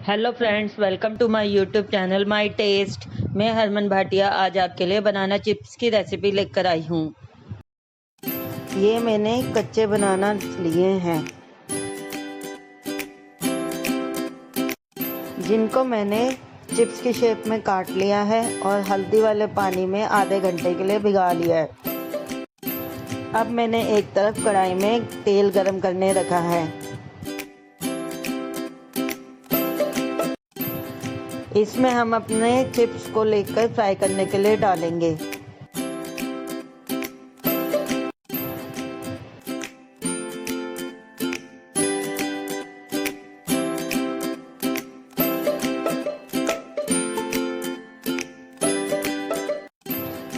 Hello friends, welcome to my YouTube channel my test. मैं हरमन भाटिया आज आपके लिए बनाना चिप्स की रेसिपी लेकर आई हूँ। ये मैंने कच्चे बनाना लिए हैं, जिनको मैंने चिप्स की शेप में काट लिया है और हल्दी वाले पानी में आधे घंटे के लिए भिगा लिया है। अब मैंने एक तरफ कढ़ाई में तेल गरम करने रखा है। इसमें हम अपने चिप्स को लेकर फ्राई करने के लिए डालेंगे।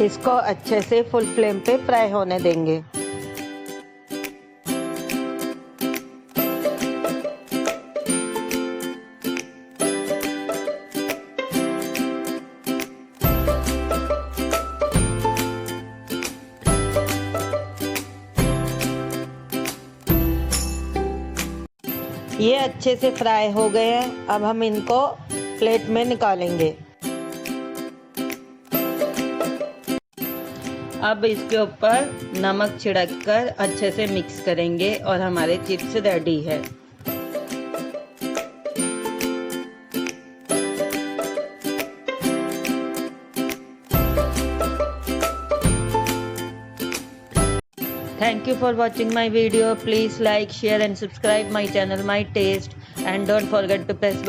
इसको अच्छे से फुल फ्लेम पे फ्राई होने देंगे। ये अच्छे से फ्राई हो गए हैं। अब हम इनको प्लेट में निकालेंगे। अब इसके ऊपर नमक छिड़ककर अच्छे से मिक्स करेंगे और हमारे चिप्स रेडी है। Thank you for watching my video. Please like, share and subscribe my channel My Taste, and don't forget to press bell